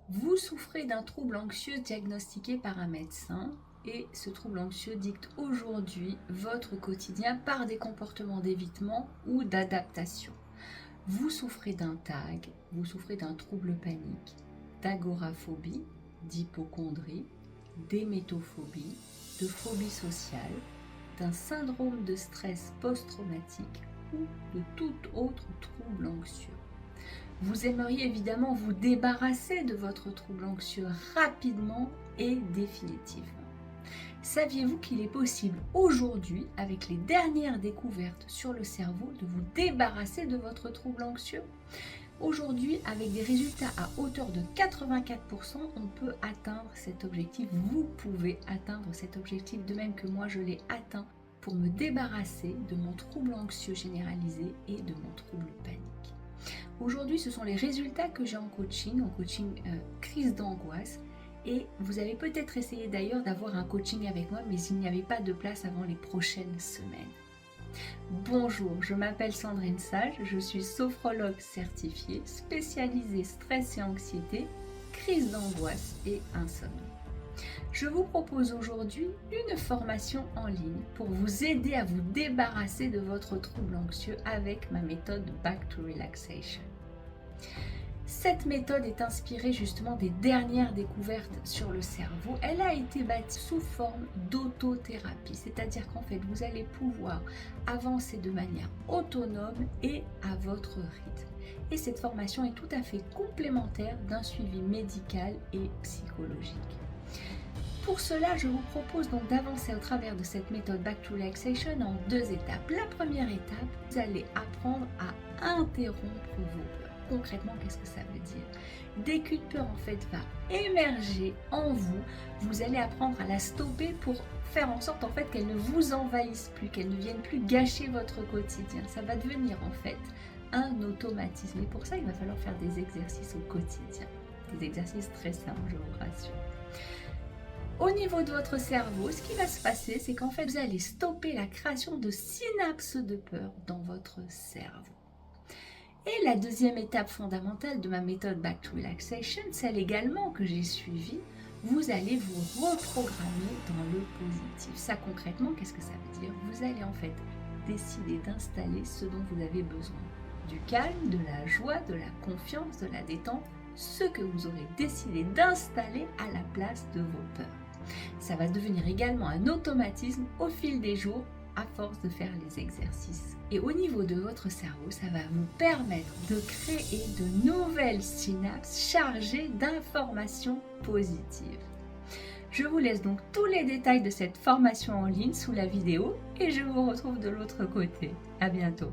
Vous souffrez d'un trouble anxieux diagnostiqué par un médecin et ce trouble anxieux dicte aujourd'hui votre quotidien par des comportements d'évitement ou d'adaptation. Vous souffrez d'un TAG, vous souffrez d'un trouble panique, d'agoraphobie, d'hypocondrie, d'hémétophobie, de phobie sociale, d'un syndrome de stress post-traumatique ou de tout autre trouble anxieux. Vous aimeriez évidemment vous débarrasser de votre trouble anxieux rapidement et définitivement. Saviez-vous qu'il est possible aujourd'hui, avec les dernières découvertes sur le cerveau, de vous débarrasser de votre trouble anxieux ? Aujourd'hui, avec des résultats à hauteur de 84%, on peut atteindre cet objectif. Vous pouvez atteindre cet objectif, de même que moi je l'ai atteint pour me débarrasser de mon trouble anxieux généralisé et de mon trouble panique. Aujourd'hui, ce sont les résultats que j'ai en coaching crise d'angoisse. Et vous avez peut-être essayé d'ailleurs d'avoir un coaching avec moi, mais il n'y avait pas de place avant les prochaines semaines. Bonjour, je m'appelle Sandrine Sage, je suis sophrologue certifiée, spécialisée stress et anxiété, crise d'angoisse et insomnie. Je vous propose aujourd'hui une formation en ligne pour vous aider à vous débarrasser de votre trouble anxieux avec ma méthode Back to Relaxation. Cette méthode est inspirée justement des dernières découvertes sur le cerveau. Elle a été bâtie sous forme d'autothérapie, c'est-à-dire qu'en fait vous allez pouvoir avancer de manière autonome et à votre rythme. Et cette formation est tout à fait complémentaire d'un suivi médical et psychologique. Pour cela, je vous propose donc d'avancer au travers de cette méthode Back to Relaxation en 2 étapes. La première étape, vous allez apprendre à interrompre vos peurs. Concrètement, qu'est-ce que ça veut dire ? Dès qu'une peur en fait va émerger en vous, vous allez apprendre à la stopper pour faire en sorte en fait qu'elle ne vous envahisse plus, qu'elle ne vienne plus gâcher votre quotidien. Ça va devenir en fait un automatisme. Et pour ça, il va falloir faire des exercices au quotidien. Des exercices très simples, je vous rassure. Au niveau de votre cerveau, ce qui va se passer, c'est qu'en fait, vous allez stopper la création de synapses de peur dans votre cerveau. Et la deuxième étape fondamentale de ma méthode Back to Relaxation, celle également que j'ai suivie, vous allez vous reprogrammer dans le positif. Ça concrètement, qu'est-ce que ça veut dire ? Vous allez en fait décider d'installer ce dont vous avez besoin. Du calme, de la joie, de la confiance, de la détente, ce que vous aurez décidé d'installer à la place de vos peurs. Ça va devenir également un automatisme au fil des jours à force de faire les exercices. Et au niveau de votre cerveau, ça va vous permettre de créer de nouvelles synapses chargées d'informations positives. Je vous laisse donc tous les détails de cette formation en ligne sous la vidéo et je vous retrouve de l'autre côté. À bientôt.